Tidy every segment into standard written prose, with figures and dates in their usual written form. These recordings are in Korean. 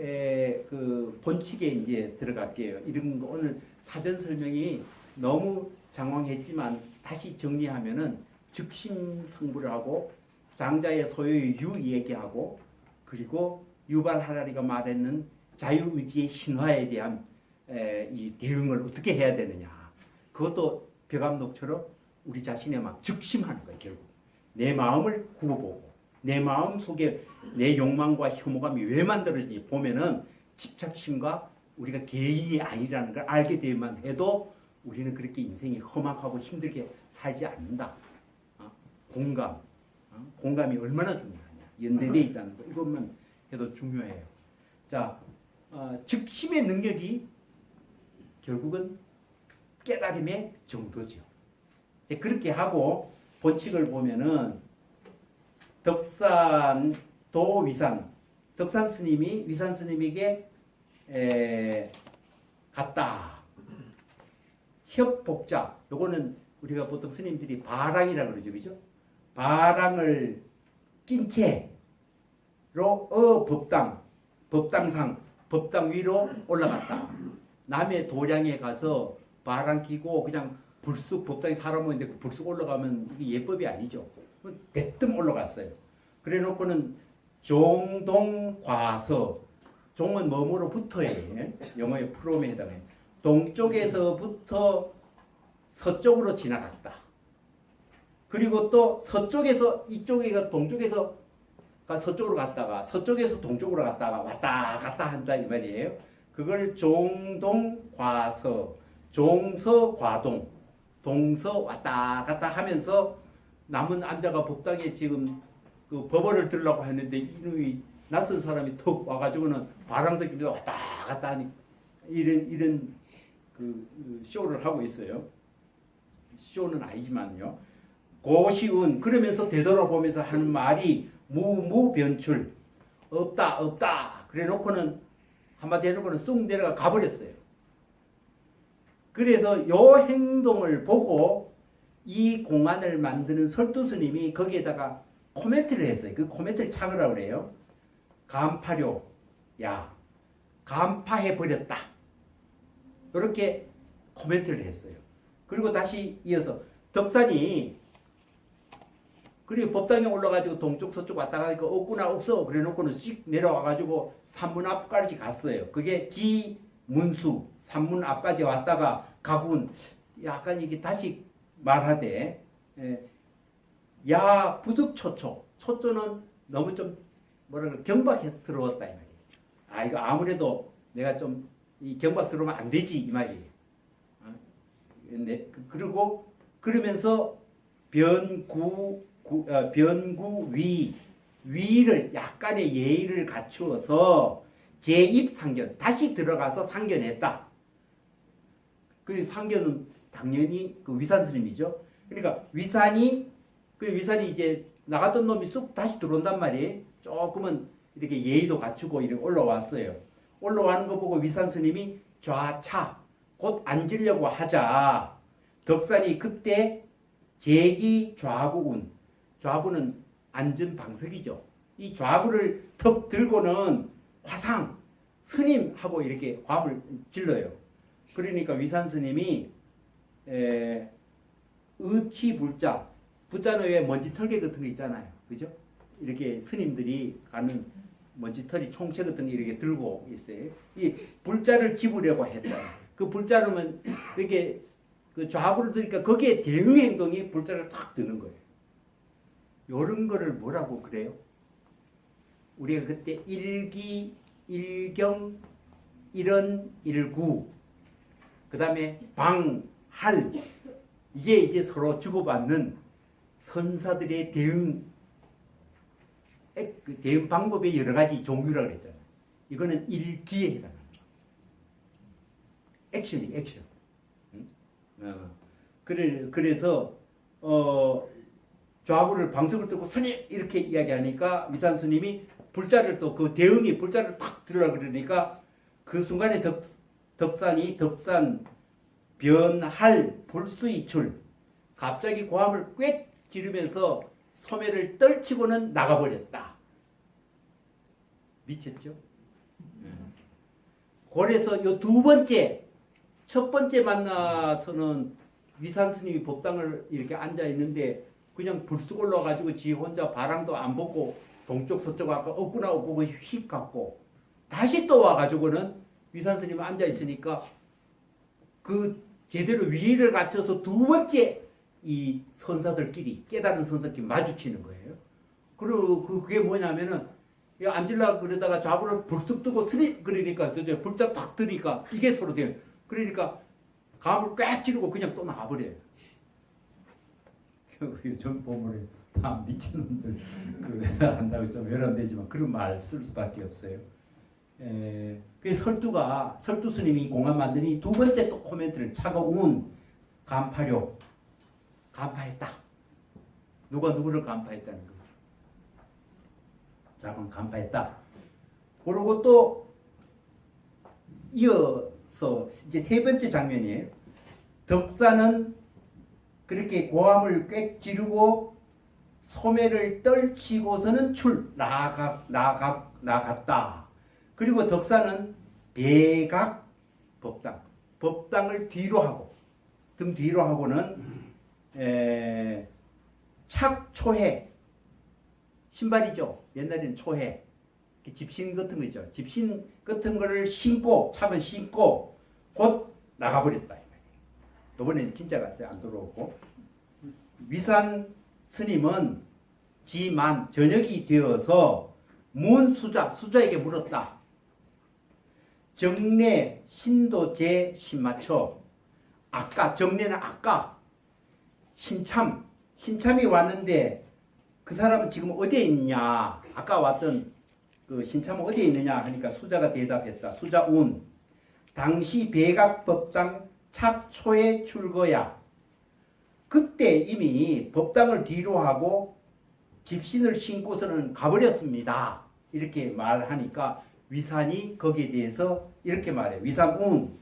그 본칙에 이제 들어갈게요. 이런 거 오늘 사전 설명이 너무 장황했지만 다시 정리하면은 즉심성불을 하고 장자의 소유의 유 얘기하고 그리고 유발 하라리가 말했는 자유의지의 신화에 대한 이 대응을 어떻게 해야 되느냐. 그것도 벽암록처럼 우리 자신의 막 즉심하는 거예요. 결국 내 마음을 굽어보고 내 마음 속에 내 욕망과 혐오감이 왜 만들어지는지 보면은 집착심과 우리가 개인이 아니라는 걸 알게 되만 해도 우리는 그렇게 인생이 험악하고 힘들게 살지 않는다. 공감, 공감이 얼마나 중요하냐. 연대되어 있다는 거 이것만 해도 중요해요. 자, 즉심의 능력이 결국은 깨달음의 정도죠. 그렇게 하고 본칙을 보면은 덕산, 도위산, 덕산 스님이 위산 스님에게 갔다. 협복자, 요거는 우리가 보통 스님들이 바랑이라고 그러죠, 그죠? 바랑을 낀 채로 법당, 법당상, 법당 위로 올라갔다. 남의 도량에 가서 바랑 끼고 그냥 불쑥 법당에 사람 오는데 불쑥 올라가면 이게 예법이 아니죠. 대뜸 올라갔어요. 그래 놓고는 종동과서, 종은 뭐뭐로 붙어야 해. 영어의 프롬에 해당해요. 동쪽에서부터 서쪽으로 지나갔다. 그리고 또 서쪽에서 이쪽에 동쪽에서 서쪽으로 갔다가 서쪽에서 동쪽으로 갔다가 왔다 갔다 한다 이 말이에요. 그걸 종동과서, 종서과동, 동서 왔다 갔다 하면서 남은 앉아가 법당에 지금 그 법어를 들으려고 했는데 이놈이 낯선 사람이 턱 와가지고는 바람도 끼면서 왔다 갔다 하니 이런 그 쇼를 하고 있어요. 쇼는 아니지만요. 고시운 그러면서 되돌아보면서 하는 말이 무무변출 없다 없다 그래 놓고는 한마디 해놓고는 쑥 내려가 가버렸어요. 그래서 요 행동을 보고 이 공안을 만드는 설두 스님이 거기에다가 코멘트를 했어요. 그 코멘트를 착으라고 그래요. 간파료, 야, 간파해버렸다. 이렇게 코멘트를 했어요. 그리고 다시 이어서 덕산이 그리고 법당에 올라가지고 동쪽 서쪽 왔다 가니까 없구나 없어 그래 놓고는 씩 내려와가지고 산문 앞까지 갔어요. 그게 지문수 산문 앞까지 왔다가 가군 약간 이게 다시 말하되 야 부득초초 초초는 너무 좀 뭐랄까 경박스러웠다 이 말이에요. 아 이거 아무래도 내가 좀 이 경박스러우면 안 되지 이 말이에요. 그리고 그러면서 위를 약간의 예의를 갖추어서 재입상견 다시 들어가서 상견했다. 그 상견은 당연히 그 위산 스님이죠. 그러니까 위산이 이제 나갔던 놈이 쑥 다시 들어온단 말이에요. 조금은 이렇게 예의도 갖추고 이렇게 올라왔어요. 올라가는 거 보고 위산 스님이 좌차 곧 앉으려고 하자. 덕산이 그때 제기 좌구운, 좌구는 앉은 방석이죠. 이 좌구를 턱 들고는 화상 스님하고 이렇게 화음을 질러요. 그러니까 위산 스님이 의치불자, 불자는 왜 먼지 털개 같은 거 있잖아요. 그죠? 이렇게 스님들이 가는 먼지 털이 총채 같은 게 이렇게 들고 있어요. 이 불자를 집으려고 했다. 그 불자로면 이렇게 그 좌구를 드니까 거기에 대응 행동이 불자를 탁 드는 거예요. 이런 거를 뭐라고 그래요? 우리가 그때 일기, 일경, 일언, 일구, 그 다음에 방, 할 이게 이제 서로 주고받는 선사들의 대응 방법의 여러 가지 종류라고 그랬잖아요. 이거는 일기에 해당합니다. 액션이 액션. 그래서 좌구를 방석을 뜨고 스님 이렇게 이야기하니까 위산 스님이 불자를 또 그 대응이 불자를 탁 들으라 그러니까 그 순간에 덕산 변할 불수이출 갑자기 고함을 꽥 지르면서 소매를 떨치고는 나가버렸다. 미쳤죠? 그래서 이 두 번째, 첫 번째 만나서는 위산 스님이 법당을 이렇게 앉아 있는데 그냥 불쑥 올라가지고 지 혼자 바람도 안 보고 동쪽 서쪽 아까 없구나 없고 휙 갔고 다시 또 와가지고는 위산 스님 앉아 있으니까 그 제대로 위를 갖춰서 두 번째 이 선사들끼리 깨달은 선사끼리 마주치는 거예요. 그리고 그게 뭐냐면은 앉으려고 그러다가 좌불을 불쑥 뜨고 스리 그러니까 불자 탁 뜨니까 이게 서로 돼요. 그러니까 감을 꽉 찌르고 그냥 또 나가버려요. 요즘 보면 다 미친놈들 그 한다고 좀 외람되지만 그런 말 쓸 수밖에 없어요. 그 설두 스님이 공안 만드니 두 번째 또 코멘트를 차가운 간파료 간파했다. 누가 누구를 간파했다는 거죠. 자금 간파했다. 그리고 또 이어서 이제 세 번째 장면이에요. 덕사는 그렇게 고함을 꽥 지르고 소매를 떨치고서는 나갔다. 그리고 덕사는 배각 법당을 뒤로 하고 등 뒤로 하고는 착초해 신발이죠. 옛날에는 초해 집신 같은 거 있죠. 집신 같은 거를 신고 착은 신고 곧 나가버렸다. 이번에는 진짜 갔어요. 안 돌아오고 위산 스님은 지만 저녁이 되어서 수자에게 물었다. 정례 신도제 신마초 아까 정례는 아까 신참이 왔는데 그 사람은 지금 어디에 있냐? 아까 왔던 그 신참은 어디에 있느냐 하니까 수자가 대답했다. 수자운 당시 백악법당 착초에 출거야. 그때 이미 법당을 뒤로 하고 집신을 신고서는 가버렸습니다. 이렇게 말하니까 위산이 거기에 대해서 이렇게 말해요. 위산운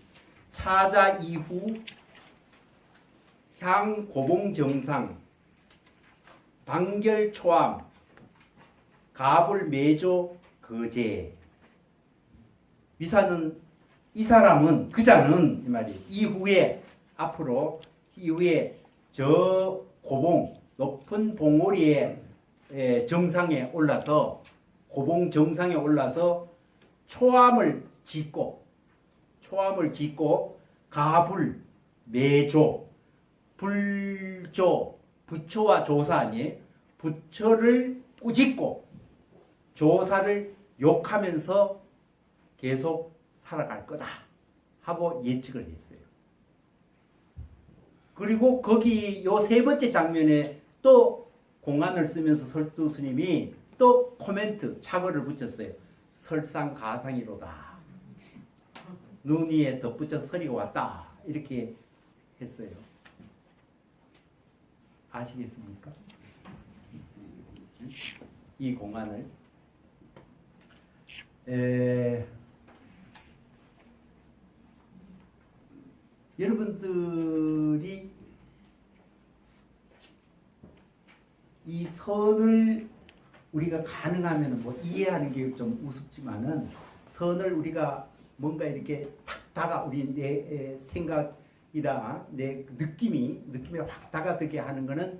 차자 이후 향 고봉 정상 방결 초암 가불 매조 거제. 위산은 이 사람은 그자는 이 말이 이후에 저 고봉 높은 봉오리의 정상에 올라서 고봉 정상에 올라서 초암을 짓고 가불 매조 불조 부처와 조사 아니에요. 부처를 꾸짖고 조사를 욕하면서 계속 살아갈 거다 하고 예측을 했어요. 그리고 거기 요 세 번째 장면에 또 공안을 쓰면서 설두 스님이 또 코멘트 착어를 붙였어요. 설상가상이로다. 눈 위에 덧붙여 서리가 왔다. 이렇게 했어요. 아시겠습니까? 이 공안을 여러분들이 이 선을 우리가 가능하면 뭐 이해하는 게 좀 우습지만은 선을 우리가 뭔가 이렇게 탁 우리 내 생각이다 내 느낌이 확 다가들게 하는 거는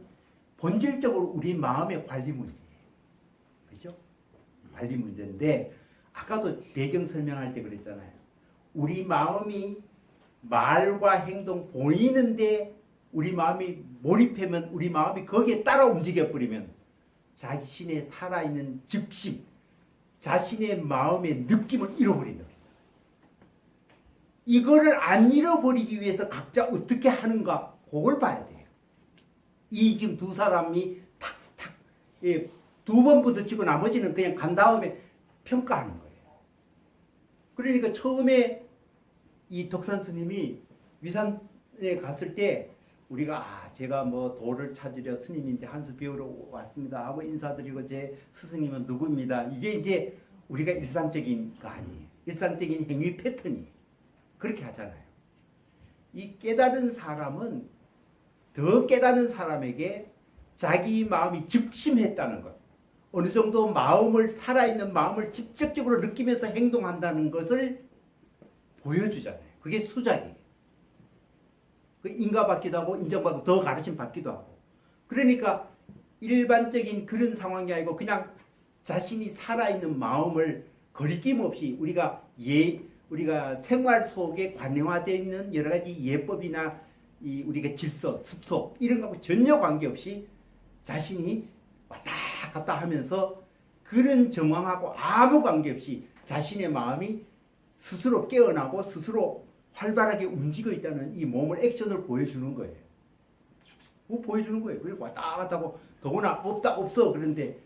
본질적으로 우리 마음의 관리 문제예요. 그렇죠? 관리 문제인데 아까도 배경 설명할 때 그랬잖아요. 우리 마음이 말과 행동 보이는데 우리 마음이 몰입하면 우리 마음이 거기에 따라 움직여 버리면 자신의 살아있는 즉심, 자신의 마음의 느낌을 잃어버린다. 이거를 안 잃어버리기 위해서 각자 어떻게 하는가 그걸 봐야 돼요. 이 지금 두 사람이 탁탁 두 번 부딪히고 나머지는 그냥 간 다음에 평가하는 거예요. 그러니까 처음에 이 덕산 스님이 위산에 갔을 때 우리가 제가 뭐 도를 찾으려 스님인데 한 수 배우러 왔습니다 하고 인사드리고 제 스승님은 누구입니다. 이게 이제 우리가 일상적인 거 아니에요. 일상적인 행위 패턴이 그렇게 하잖아요. 이 깨달은 사람은 더 깨달은 사람에게 자기 마음이 즉심했다는 것, 어느 정도 마음을 살아있는 마음을 직접적으로 느끼면서 행동한다는 것을 보여주잖아요. 그게 수작이에요. 그 인가받기도 하고 인정받고 더 가르침 받기도 하고. 그러니까 일반적인 그런 상황이 아니고 그냥 자신이 살아있는 마음을 거리낌 없이 우리가 우리가 생활 속에 관영화되어 있는 여러 가지 예법이나 우리가 질서, 습속 이런 거하고 전혀 관계없이 자신이 왔다 갔다 하면서 그런 정황하고 아무 관계없이 자신의 마음이 스스로 깨어나고 스스로 활발하게 움직이고 있다는 이 몸을 액션을 보여주는 거예요. 보여주는 거예요. 그리고 왔다 갔다 하고 더구나 없다 없어 그런데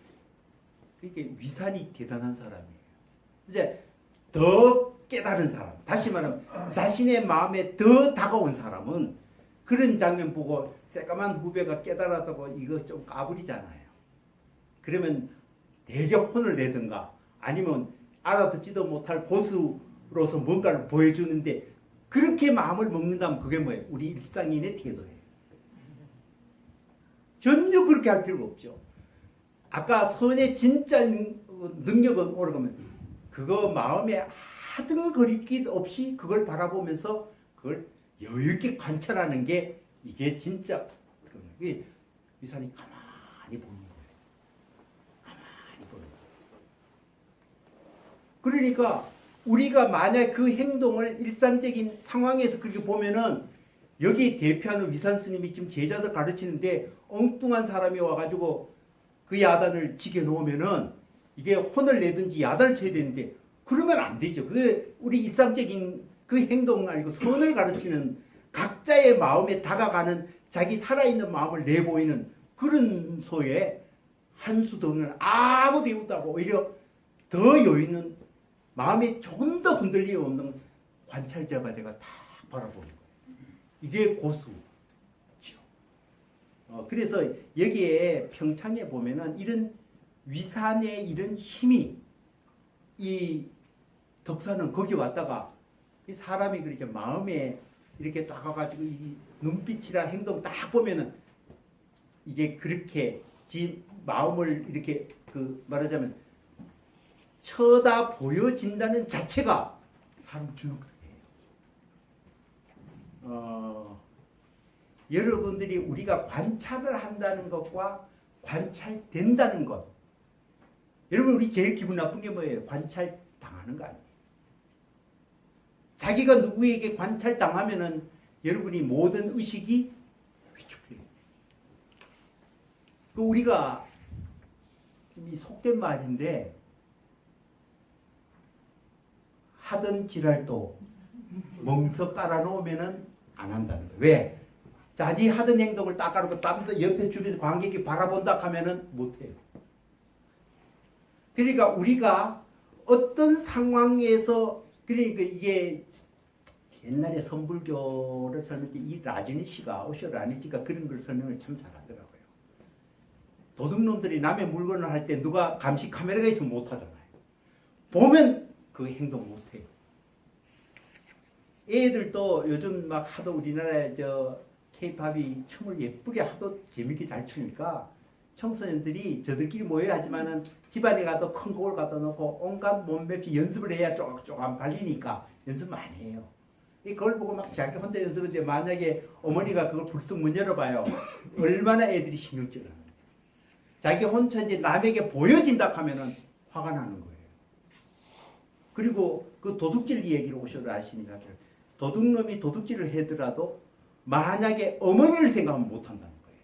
이게 위산이 대단한 사람이에요. 이제 더 깨달은 사람, 다시 말하면 자신의 마음에 더 다가온 사람은 그런 장면 보고 새까만 후배가 깨달았다고 이거 좀 까부리잖아요. 그러면 대적 혼을 내든가 아니면 알아듣지도 못할 고수로서 뭔가를 보여주는데 그렇게 마음을 먹는다면 그게 뭐예요? 우리 일상인의 태도예요. 전혀 그렇게 할 필요가 없죠. 아까 선의 진짜 능력은 오르면 그거 마음에 하등 거리낌 없이 그걸 바라보면서 그걸 여유있게 관찰하는 게 이게 진짜 이게 위산이 가만히 보는 거예요. 가만히 보는 거예요. 그러니까 우리가 만약 그 행동을 일상적인 상황에서 그렇게 보면은 여기 대표하는 위산 스님이 지금 제자들 가르치는데 엉뚱한 사람이 와가지고 그 야단을 지게 놓으면은 이게 혼을 내든지 야단을 쳐야 되는데 그러면 안 되죠. 그게 우리 일상적인 그 행동 아니고 선을 가르치는 각자의 마음에 다가가는 자기 살아있는 마음을 내보이는 그런 소에 한수 더는 아무도 없다고 오히려 더 여유있는 마음이 조금 더 흔들림이 없는 관찰자가 내가 다 바라보는 거예요. 이게 고수죠. 그래서 여기에 평창에 보면은 이런 위산의 이런 힘이 이 덕사는 거기 왔다가 이 사람이 그렇게 마음에 이렇게 딱 와가지고 이 눈빛이랑 행동 딱 보면은 이게 그렇게 지 마음을 이렇게 그 말하자면 쳐다 보여진다는 자체가 사람 주눅이에요. 여러분들이 우리가 관찰을 한다는 것과 관찰된다는 것. 여러분 우리 제일 기분 나쁜 게 뭐예요? 관찰 당하는 거 아니에요. 자기가 누구에게 관찰 당하면은 여러분이 모든 의식이 위축돼요. 그 우리가 이 속된 말인데 하던 지랄도 멍석 깔아놓으면은 안 한다는 거예요. 왜? 자기 하던 행동을 딱 깔아놓고 땀도 옆에 주변 관객이 바라본다 하면은 못해요. 그러니까 우리가 어떤 상황에서 그러니까 이게 옛날에 선불교를 설명할 때 이 라지니 씨가 오셔 라니지가 그런 걸 설명을 참 잘하더라고요. 도둑놈들이 남의 물건을 할 때 누가 감시 카메라가 있으면 못하잖아요. 보면 그 행동 못해요. 애들도 요즘 막 하도 우리나라에 K-팝이 춤을 예쁘게 하도 재밌게 잘 추니까 청소년들이 저들끼리 모여야 하지만은 집안에 가도 큰 곡을 갖다 놓고 온갖 몸맵시 연습을 해야 쪼각쪼각 안 팔리니까 연습 많이 해요. 그걸 보고 막 자기 혼자 연습하는데 만약에 어머니가 그걸 불쑥 문 열어봐요. 얼마나 애들이 신경질을 하는데. 자기 혼자 이제 남에게 보여진다 하면은 화가 나는 거예요. 그리고 그 도둑질 얘기를 오셔도 아시니까 도둑놈이 도둑질을 하더라도 만약에 어머니를 생각하면 못한다는 거예요.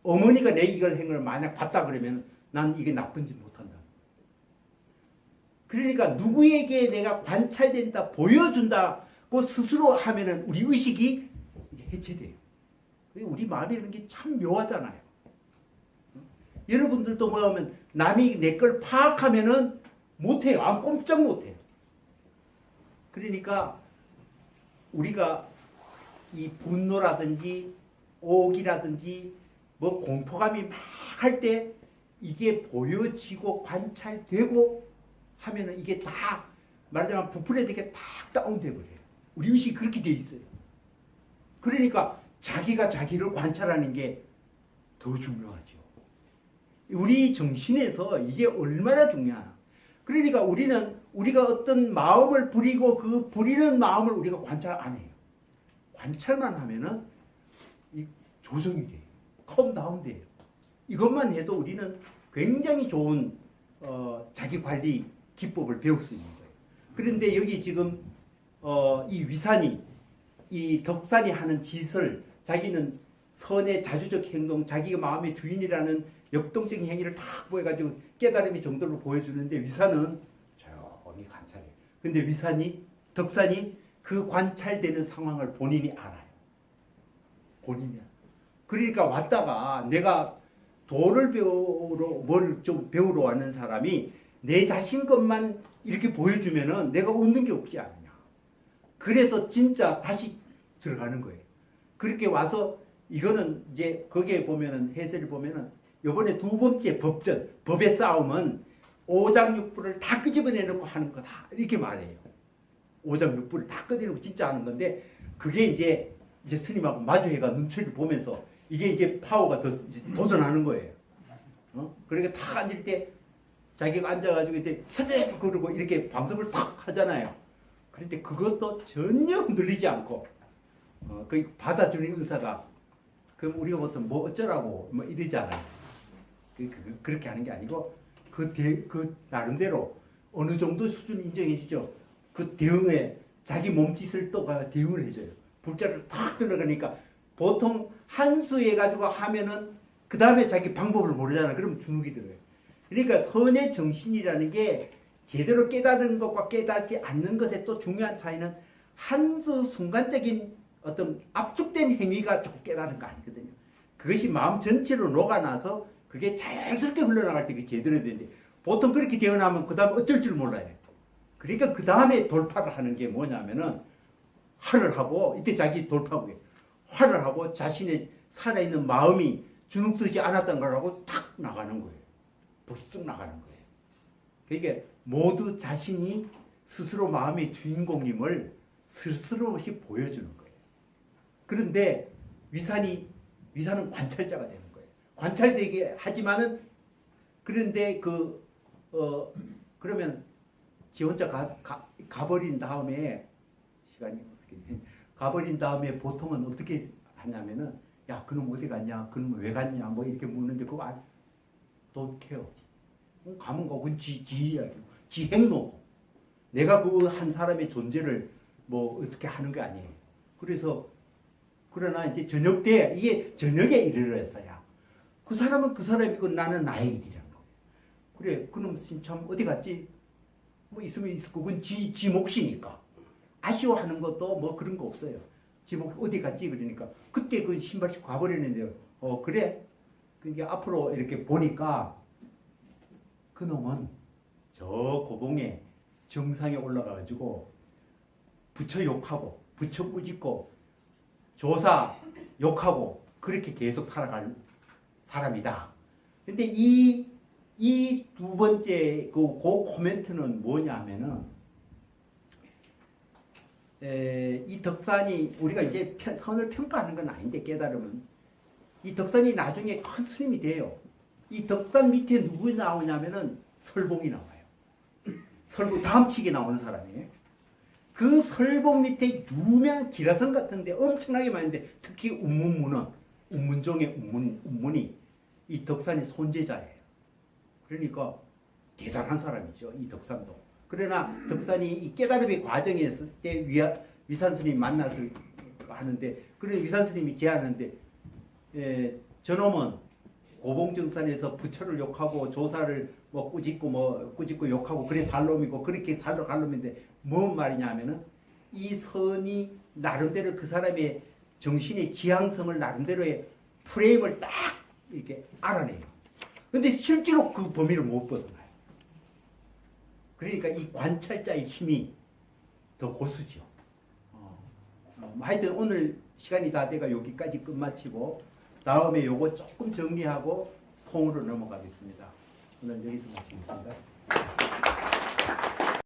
어머니가 내 이걸 행을 만약 봤다 그러면 난 이게 나쁜 짓 못한다. 그러니까 누구에게 내가 관찰된다, 보여준다고 스스로 하면은 우리 의식이 해체돼요. 우리 마음이라는 게 참 묘하잖아요. 여러분들도 뭐하면 남이 내 걸 파악하면은 못해요. 아, 꼼짝 못해요. 그러니까 우리가 이 분노라든지 오기라든지 뭐 공포감이 막 할 때 이게 보여지고 관찰되고 하면은 이게 다 말하자면 부풀에 되게 탁 다운돼 버려요. 우리 의식이 그렇게 돼 있어요. 그러니까 자기가 자기를 관찰하는 게 더 중요하죠. 우리 정신에서 이게 얼마나 중요하나. 그러니까 우리는 우리가 어떤 마음을 부리고 그 부리는 마음을 우리가 관찰 안 해요. 관찰만 하면은 이 조정이 돼요. 컴다운 돼요. 이것만 해도 우리는 굉장히 좋은 자기 관리 기법을 배울 수 있는 거예요. 그런데 여기 지금 이 위산이 이 덕산이 하는 짓을 자기는 선의 자주적 행동, 자기가 마음의 주인이라는 역동적인 행위를 탁 보여가지고 깨달음의 정도로 보여주는데 위산은 조용히 관찰해요. 근데 덕산이 그 관찰되는 상황을 본인이 알아요. 본인이 알아요. 그러니까 왔다가 내가 도를 배우러 뭘 좀 배우러 왔는 사람이 내 자신 것만 이렇게 보여주면은 내가 얻는 게 없지 않느냐. 그래서 진짜 다시 들어가는 거예요. 그렇게 와서 이거는 이제 거기에 보면은 해설을 보면은 이번에 두 번째 법의 싸움은 오장육부를 다 끄집어내놓고 하는 거다 이렇게 말해요. 오장육부를 다 끄집어내놓고 진짜 하는 건데 그게 이제 스님하고 마주해가 눈치를 보면서 이게 이제 파워가 더 도전하는 거예요. 그러니까 탁 앉을 때 자기가 앉아가지고 이제 스르륵 그러고 이렇게 방석을 탁 하잖아요. 그런데 그것도 전혀 늘리지 않고 그 받아주는 의사가 그럼 우리가 보통 뭐 어쩌라고 뭐 이러잖아요. 그렇게 하는 게 아니고 그 나름대로 어느 정도 수준 인정해 주죠. 그 대응에 자기 몸짓을 또 대응을 해줘요. 불자를 탁 들어가니까 보통 한수 해가지고 하면은 그 다음에 자기 방법을 모르잖아. 그럼 주눅이 들어요. 그러니까 선의 정신이라는 게 제대로 깨달은 것과 깨닫지 않는 것의 또 중요한 차이는 한수 순간적인 어떤 압축된 행위가 조금 깨달은 거 아니거든요. 그것이 마음 전체로 녹아나서 그게 자연스럽게 흘러나갈 때 그게 제대로 되는데 보통 그렇게 되어나면 그 다음 어쩔 줄 몰라요. 그러니까 그 다음에 돌파를 하는 게 뭐냐면은 화를 하고 이때 자기 돌파구에 화를 하고 자신의 살아있는 마음이 주눅들지 않았던 걸 하고 탁 나가는 거예요. 불쑥 나가는 거예요. 그러니까 모두 자신이 스스로 마음의 주인공임을 스스로 없이 보여주는 거예요. 그런데 위산은 관찰자가 되는 거예요. 관찰되게 하지만은 그런데 그러면 지 혼자 가버린 다음에 시간이 어떻게 가버린 다음에 보통은 어떻게 하냐면은 야 그놈 어디 갔냐 그놈 왜 갔냐 뭐 이렇게 묻는데 그거 안 don't care. 가면 가고 지 이야기고 지 행노고 내가 그 한 사람의 존재를 뭐 어떻게 하는 게 아니에요. 그러나 이제 저녁 때 이게 저녁에 이르렀어야 그 사람은 그 사람이고 나는 나의 일이란 거. 그래 그놈 참 어디 갔지? 뭐 있으면 있을 거 그건 지 몫이니까 아쉬워하는 것도 뭐 그런 거 없어요. 지 몫 어디 갔지 그러니까 그때 그 신발씩 가버렸는데요. 그래? 그러니까 앞으로 이렇게 보니까 그놈은 저 고봉에 정상에 올라가가지고 부처 욕하고 부처 꾸짖고 조사 욕하고 그렇게 계속 살아갈 사람이다. 근데 이 두 번째 그 코멘트는 뭐냐면은 이 덕산이 우리가 이제 선을 평가하는 건 아닌데 깨달으면 이 덕산이 나중에 큰 스님이 돼요. 이 덕산 밑에 누구 나오냐면은 설봉이 나와요. 설봉 다음치기 나오는 사람이에요. 그 설봉 밑에 유명한 기라성 같은데 엄청나게 많은데 특히 운문종의 운문이 이 덕산의 손재자예요. 그러니까 대단한 사람이죠. 이 덕산도. 그러나 덕산이 이 깨달음의 과정에 있을 때 위산 스님이 만나서 하는데 그런 위산 스님이 제안하는데 저놈은 고봉정산에서 부처를 욕하고 조사를 꾸짖고 욕하고 그래 살 놈이고 그렇게 살러 갈 놈인데 뭔 말이냐 하면은 이 선이 나름대로 그 사람의 정신의 지향성을 나름대로의 프레임을 딱 이렇게 알아내요. 근데 실제로 그 범위를 못 벗어나요. 그러니까 이 관찰자의 힘이 더 고수죠. 하여튼 오늘 시간이 다 돼가 여기까지 끝마치고 다음에 요거 조금 정리하고 송으로 넘어가겠습니다. 오늘 여기서 마치겠습니다.